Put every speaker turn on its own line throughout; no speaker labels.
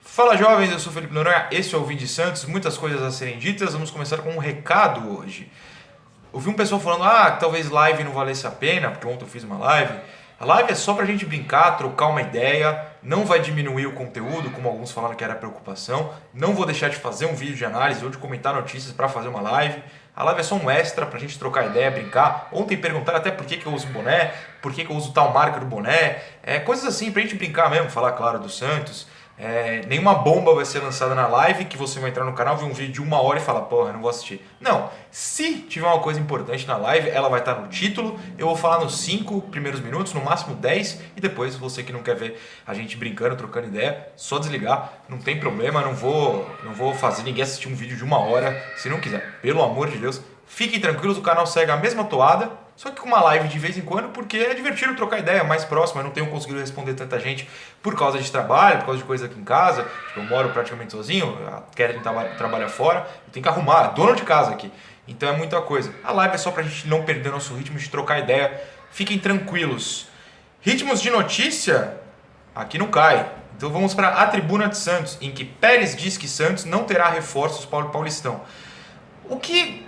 Fala jovens, eu sou o Felipe Noronha, esse é o Vinde Santos, muitas coisas a serem ditas, vamos começar com um recado hoje. Ouvi um pessoal falando, que talvez live não valesse a pena, porque ontem eu fiz uma live. A live é só pra gente brincar, trocar uma ideia, não vai diminuir o conteúdo, como alguns falaram que era preocupação. Não vou deixar de fazer um vídeo de análise ou de comentar notícias pra fazer uma live. A live é só um extra pra gente trocar ideia, brincar. Ontem perguntaram até por que eu uso boné, por que eu uso tal marca do boné. Coisas assim pra gente brincar mesmo, falar claro do Santos. Nenhuma bomba vai ser lançada na live que você vai entrar no canal, ver um vídeo de 1 hora e falar, porra, não vou assistir. Não, se tiver uma coisa importante na live, ela vai estar no título, eu vou falar nos 5 primeiros minutos, no máximo 10, e depois você que não quer ver a gente brincando, trocando ideia, só desligar, não tem problema, não vou fazer ninguém assistir um vídeo de 1 hora, se não quiser, pelo amor de Deus. Fiquem tranquilos, o canal segue a mesma toada, só que com uma live de vez em quando, porque é divertido trocar ideia mais próximo. Eu não tenho conseguido responder tanta gente por causa de trabalho, por causa de coisa aqui em casa. Eu moro praticamente sozinho, a Karen trabalha fora, eu tenho que arrumar, é dono de casa aqui. Então é muita coisa. A live é só pra gente não perder nosso ritmo de trocar ideia. Fiquem tranquilos. Ritmos de notícia, aqui não cai. Então vamos para a Tribuna de Santos, em que Pérez diz que Santos não terá reforços para o Paulistão. O que...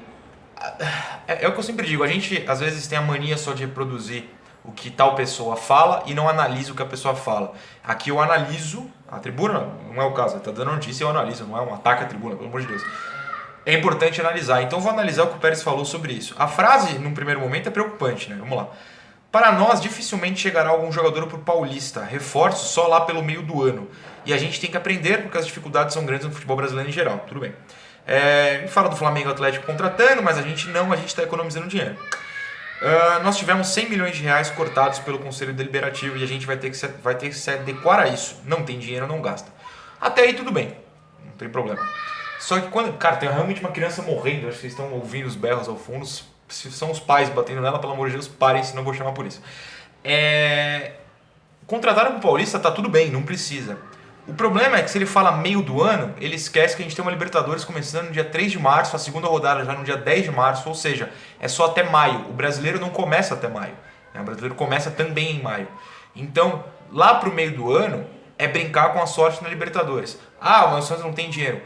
É o que eu sempre digo, a gente às vezes tem a mania só de reproduzir o que tal pessoa fala e não analisa o que a pessoa fala. Aqui eu analiso, a tribuna não é o caso, está dando notícia eu analiso, não é um ataque à tribuna, pelo amor de Deus. É importante analisar, então eu vou analisar o que o Pérez falou sobre isso. A frase, num primeiro momento, é preocupante, né? Vamos lá. Para nós, dificilmente chegará algum jogador para o Paulista, reforço só lá pelo meio do ano. E a gente tem que aprender porque as dificuldades são grandes no futebol brasileiro em geral, tudo bem. Fala do Flamengo Atlético contratando, mas a gente está economizando dinheiro. Nós tivemos 100 milhões de reais cortados pelo Conselho Deliberativo e a gente vai ter que se adequar a isso. Não tem dinheiro, não gasta. Até aí tudo bem, não tem problema. Só que quando, cara, tem realmente uma criança morrendo, acho que vocês estão ouvindo os berros ao fundo, se são os pais batendo nela, pelo amor de Deus, parem, senão eu vou chamar a polícia. Contrataram pro Paulista, tá tudo bem, não precisa. O problema é que se ele fala meio do ano, ele esquece que a gente tem uma Libertadores começando no dia 3 de março, a segunda rodada já no dia 10 de março, ou seja, é só até maio. O brasileiro não começa até maio, né? O brasileiro começa também em maio. Então, lá pro meio do ano, é brincar com a sorte na Libertadores. Mas o Santos não tem dinheiro.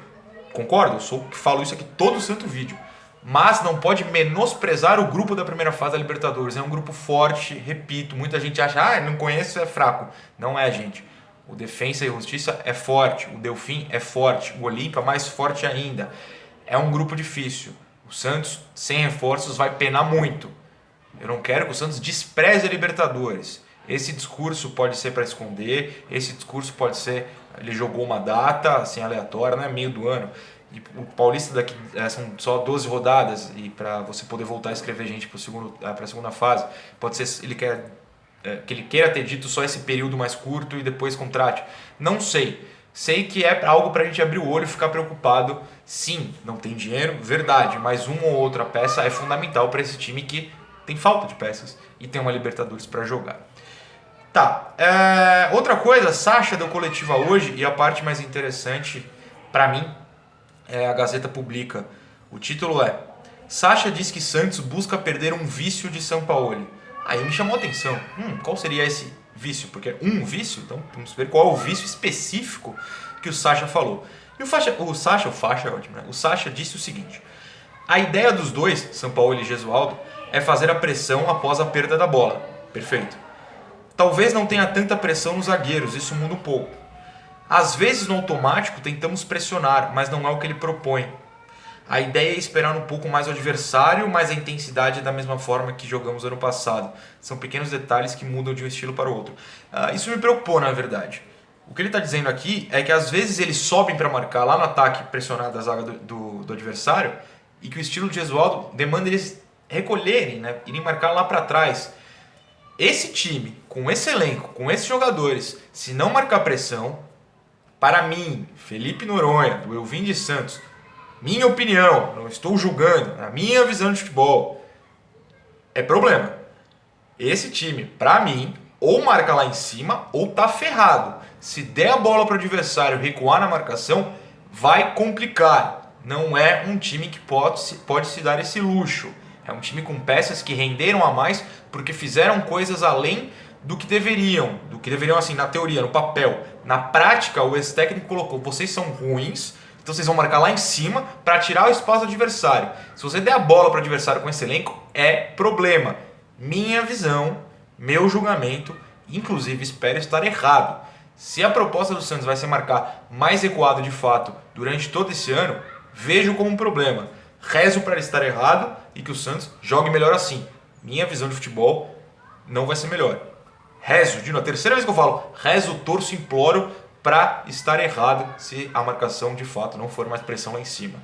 Concordo, eu sou que falo isso aqui todo santo vídeo. Mas não pode menosprezar o grupo da primeira fase da Libertadores. É um grupo forte, repito, muita gente acha, não conheço, é fraco. Não é, gente. O Defensa e Justiça é forte, o Delfim é forte, o Olímpia mais forte ainda. É um grupo difícil. O Santos, sem reforços, vai penar muito. Eu não quero que o Santos despreze a Libertadores. Esse discurso pode ser para esconder, esse discurso pode ser, ele jogou uma data assim aleatória, não é meio do ano. E o Paulista daqui são só 12 rodadas e para você poder voltar a escrever gente para a segunda fase, pode ser que ele queira ter dito só esse período mais curto e depois contrate. Não sei. Sei que é algo pra gente abrir o olho e ficar preocupado. Sim, não tem dinheiro, verdade, mas uma ou outra peça é fundamental para esse time que tem falta de peças e tem uma Libertadores para jogar. Tá, outra coisa, Sacha deu coletiva hoje e a parte mais interessante pra mim a Gazeta publica. O título é: Sacha diz que Santos busca perder um vício de Sampaoli. Aí me chamou a atenção, qual seria esse vício? Porque é um vício, então vamos ver qual é o vício específico que o Sacha falou. E o Sacha é ótimo, né? O Sacha disse o seguinte: a ideia dos dois, Sampaoli e Gesualdo, é fazer a pressão após a perda da bola. Perfeito. Talvez não tenha tanta pressão nos zagueiros, isso muda um pouco. Às vezes no automático tentamos pressionar, mas não é o que ele propõe. A ideia é esperar um pouco mais o adversário, mas a intensidade é da mesma forma que jogamos ano passado. São pequenos detalhes que mudam de um estilo para o outro. Isso me preocupou, na verdade. O que ele está dizendo aqui é que às vezes eles sobem para marcar lá no ataque pressionado da zaga do adversário e que o estilo de Gesualdo demanda eles recolherem, né? Irem marcar lá para trás. Esse time, com esse elenco, com esses jogadores, se não marcar pressão, para mim, Felipe Noronha, do Eu Vim de Santos, minha opinião, não estou julgando, a minha visão de futebol, é problema. Esse time, pra mim, ou marca lá em cima ou tá ferrado. Se der a bola para o adversário recuar na marcação, vai complicar. Não é um time que pode se dar esse luxo. É um time com peças que renderam a mais porque fizeram coisas além do que deveriam assim, na teoria, no papel. Na prática, o ex-técnico colocou, vocês são ruins, então vocês vão marcar lá em cima para tirar o espaço do adversário. Se você der a bola para o adversário com esse elenco, é problema. Minha visão, meu julgamento, inclusive espero estar errado. Se a proposta do Santos vai ser marcar mais recuado de fato durante todo esse ano, vejo como um problema. Rezo para estar errado e que o Santos jogue melhor assim. Minha visão de futebol não vai ser melhor. Rezo, a terceira vez que eu falo, rezo, torço, imploro para estar errado se a marcação de fato não for mais pressão lá em cima.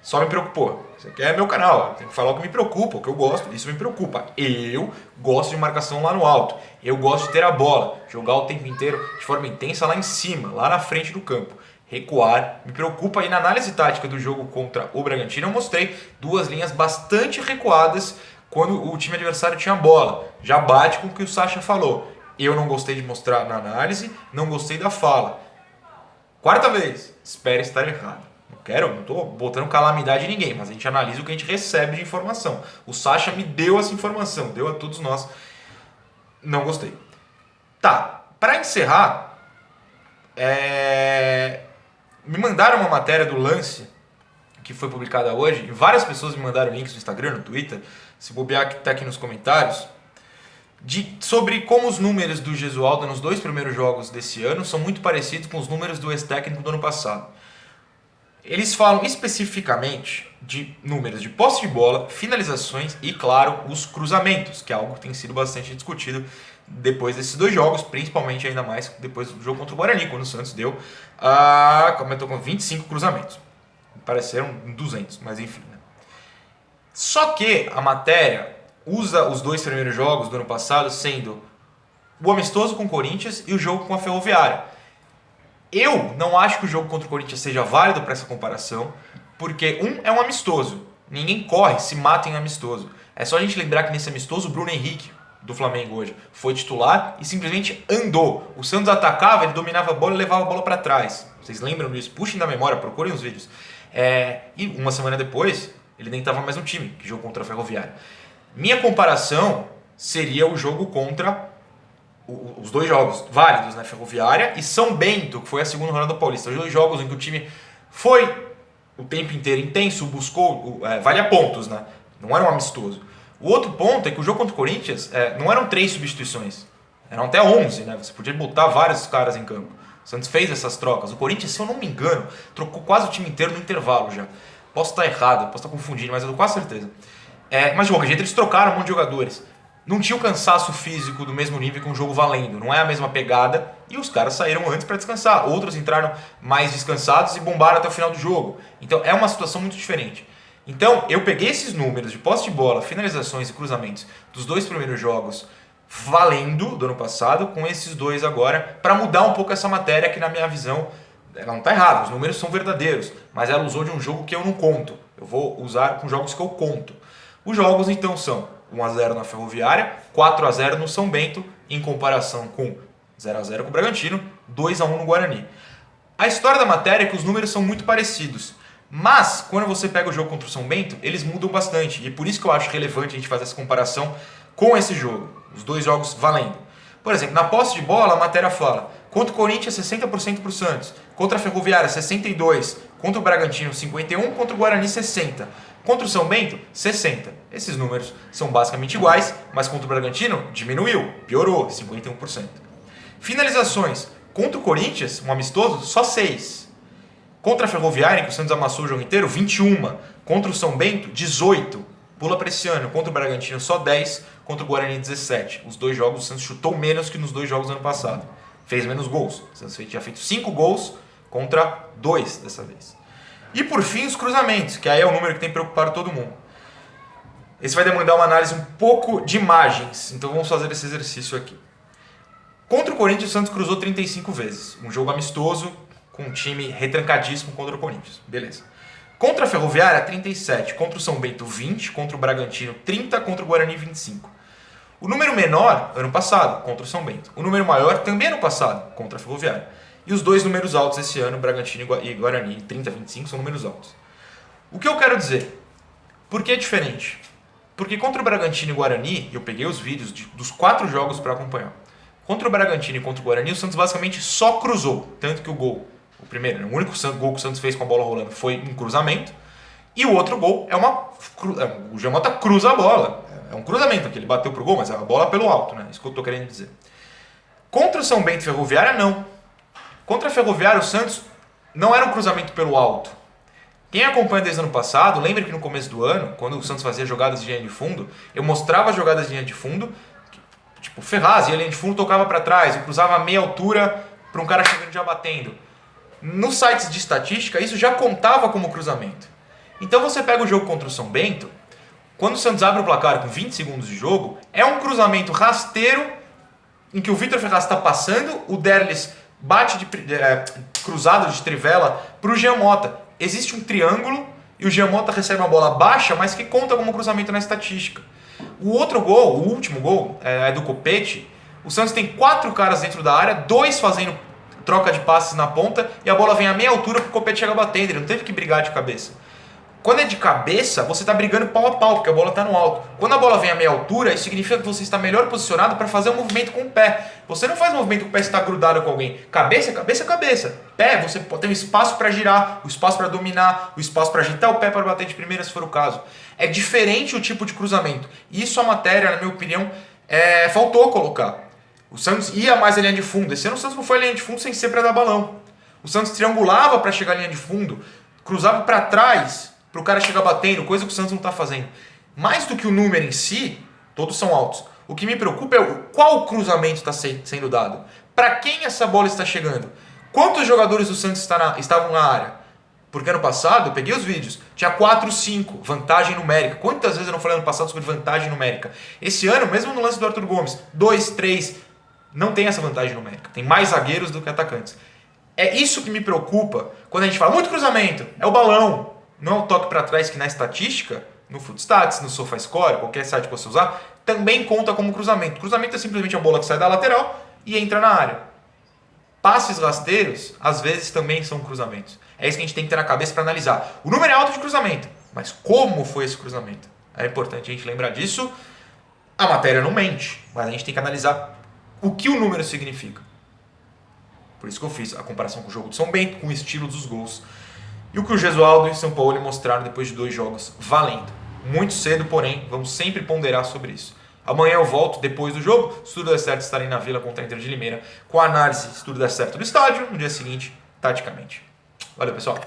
Só me preocupou. Isso aqui é meu canal, tem que falar o que me preocupa, o que eu gosto, isso me preocupa. Eu gosto de marcação lá no alto, eu gosto de ter a bola, jogar o tempo inteiro de forma intensa lá em cima, lá na frente do campo. Recuar, me preocupa. E na análise tática do jogo contra o Bragantino eu mostrei duas linhas bastante recuadas quando o time adversário tinha bola. Já bate com o que o Sacha falou. Eu não gostei de mostrar na análise, não gostei da fala. Quarta vez, espero estar errado. Não estou botando calamidade em ninguém, mas a gente analisa o que a gente recebe de informação. O Sacha me deu essa informação, deu a todos nós. Não gostei. Tá, para encerrar, me mandaram uma matéria do Lance, que foi publicada hoje, e várias pessoas me mandaram links no Instagram, no Twitter, se bobear que está aqui nos comentários, sobre como os números do Gesualdo nos 2 primeiros jogos desse ano são muito parecidos com os números do ex-técnico do ano passado. Eles falam especificamente de números de posse de bola, finalizações e, claro, os cruzamentos, que é algo que tem sido bastante discutido depois desses 2 jogos, principalmente ainda mais depois do jogo contra o Guarani, quando o Santos comentou com 25 cruzamentos. Pareceram 200, mas enfim. Né? Só que a matéria usa os 2 primeiros jogos do ano passado sendo o amistoso com o Corinthians e o jogo com a Ferroviária. Eu não acho que o jogo contra o Corinthians seja válido para essa comparação, porque é um amistoso. Ninguém corre, se mata em amistoso. É só a gente lembrar que nesse amistoso o Bruno Henrique, do Flamengo hoje, foi titular e simplesmente andou. O Santos atacava, ele dominava a bola e levava a bola para trás. Vocês lembram disso? Puxem da memória, procurem os vídeos. E uma semana depois, ele nem estava mais no time, que jogou contra a Ferroviária. Minha comparação seria o jogo contra os 2 jogos válidos, né? Ferroviária e São Bento, que foi a segunda rodada do Paulista. Os 2 jogos em que o time foi o tempo inteiro intenso, buscou, valia pontos, né? Não era um amistoso. O outro ponto é que o jogo contra o Corinthians não eram 3 substituições, eram até 11, né? Você podia botar vários caras em campo. O Santos fez essas trocas. O Corinthians, se eu não me engano, trocou quase o time inteiro no intervalo já. Posso estar errado, posso estar confundindo, mas eu tenho quase certeza. Mas de qualquer jeito eles trocaram um monte de jogadores. Não tinha o cansaço físico do mesmo nível que um jogo valendo. Não é a mesma pegada. E os caras saíram antes para descansar. Outros entraram mais descansados e bombaram até o final do jogo. Então é uma situação muito diferente. Então eu peguei esses números de posse de bola, finalizações e cruzamentos dos 2 primeiros jogos valendo do ano passado com esses 2 agora para mudar um pouco essa matéria que na minha visão ela não está errada. Os números são verdadeiros. Mas ela usou de um jogo que eu não conto. Eu vou usar com jogos que eu conto. Os jogos então são 1-0 na Ferroviária, 4-0 no São Bento, em comparação com 0-0 com o Bragantino, 2-1 no Guarani. A história da matéria é que os números são muito parecidos, mas quando você pega o jogo contra o São Bento, eles mudam bastante, e por isso que eu acho relevante a gente fazer essa comparação com esse jogo, os 2 jogos valendo. Por exemplo, na posse de bola, a matéria fala, contra o Corinthians 60% para o Santos, contra a Ferroviária 62%, contra o Bragantino 51%, contra o Guarani 60%. Contra o São Bento, 60%. Esses números são basicamente iguais, mas contra o Bragantino diminuiu, piorou, 51%. Finalizações. Contra o Corinthians, um amistoso, só 6. Contra a Ferroviária, que o Santos amassou o jogo inteiro, 21. Contra o São Bento, 18. Pula para esse ano. Contra o Bragantino, só 10. Contra o Guarani, 17. Os 2 jogos, o Santos chutou menos que nos 2 jogos do ano passado. Fez menos gols. O Santos tinha feito 5 gols contra 2 dessa vez. E por fim, os cruzamentos, que aí é o número que tem preocupado todo mundo. Esse vai demandar uma análise um pouco de imagens, então vamos fazer esse exercício aqui. Contra o Corinthians, o Santos cruzou 35 vezes. Um jogo amistoso, com um time retrancadíssimo contra o Corinthians. Beleza. Contra a Ferroviária, 37. Contra o São Bento, 20. Contra o Bragantino, 30. Contra o Guarani, 25. O número menor, ano passado, contra o São Bento. O número maior, também ano passado, contra a Ferroviária. E os 2 números altos esse ano, Bragantino e Guarani, 30 e 25, são números altos. O que eu quero dizer? Por que é diferente? Porque contra o Bragantino e Guarani, eu peguei os vídeos dos 4 jogos para acompanhar. Contra o Bragantino e contra o Guarani, o Santos basicamente só cruzou. Tanto que o gol, o primeiro, né, o único gol que o Santos fez com a bola rolando foi um cruzamento. E o outro gol é o Giamota cruza a bola. É um cruzamento aqui, ele bateu pro gol, mas é a bola pelo alto, né? Isso que eu tô querendo dizer. Contra o São Bento e Ferroviária, não. Contra a Ferroviária, o Santos não era um cruzamento pelo alto. Quem acompanha desde o ano passado, lembra que no começo do ano, quando o Santos fazia jogadas de linha de fundo, eu mostrava as jogadas de linha de fundo, tipo, Ferraz ia linha de fundo, tocava para trás, eu cruzava a meia altura para um cara chegando já batendo. Nos sites de estatística, isso já contava como cruzamento. Então você pega o jogo contra o São Bento, quando o Santos abre o placar com 20 segundos de jogo, é um cruzamento rasteiro em que o Vitor Ferraz está passando, o Derlis bate cruzado de trivela para o Giamota. Existe um triângulo e o Giamota recebe uma bola baixa, mas que conta como cruzamento na estatística. O outro gol, o último gol, é do Copete. O Santos tem 4 caras dentro da área, 2 fazendo troca de passes na ponta e a bola vem a meia altura para o Copete chegar batendo. Ele não teve que brigar de cabeça. Quando é de cabeça, você está brigando pau a pau, porque a bola está no alto. Quando a bola vem a meia altura, isso significa que você está melhor posicionado para fazer um movimento com o pé. Você não faz movimento com o pé se está grudado com alguém. Cabeça, cabeça, cabeça. Pé, você tem um espaço para girar, o espaço para dominar, o espaço para agitar o pé para bater de primeira, se for o caso. É diferente o tipo de cruzamento. Isso a matéria, na minha opinião, faltou colocar. O Santos ia mais à linha de fundo. Esse ano o Santos não foi à linha de fundo sem ser para dar balão. O Santos triangulava para chegar à linha de fundo, cruzava para trás para o cara chegar batendo, coisa que o Santos não está fazendo. Mais do que o número em si, todos são altos. O que me preocupa é qual cruzamento está sendo dado. Para quem essa bola está chegando? Quantos jogadores do Santos estavam na área? Porque ano passado, eu peguei os vídeos, tinha 4, 5, vantagem numérica. Quantas vezes eu não falei ano passado sobre vantagem numérica? Esse ano, mesmo no lance do Arthur Gomes, 2, 3, não tem essa vantagem numérica. Tem mais zagueiros do que atacantes. É isso que me preocupa quando a gente fala muito cruzamento, é o balão. Não é o toque para trás que na estatística, no Footstats, no SofaScore, qualquer site que você usar, também conta como cruzamento. Cruzamento é simplesmente a bola que sai da lateral e entra na área. Passes rasteiros, às vezes, também são cruzamentos. É isso que a gente tem que ter na cabeça para analisar. O número é alto de cruzamento, mas como foi esse cruzamento? É importante a gente lembrar disso. A matéria não mente, mas a gente tem que analisar o que o número significa. Por isso que eu fiz a comparação com o jogo de São Bento, com o estilo dos gols. E o que o Gesualdo e o São Paulo mostraram depois de 2 jogos valendo. Muito cedo, porém, vamos sempre ponderar sobre isso. Amanhã eu volto, depois do jogo, se tudo der certo, estarei na Vila contra a Inter de Limeira, com a análise, se tudo der certo, do estádio, no dia seguinte, taticamente. Valeu, pessoal!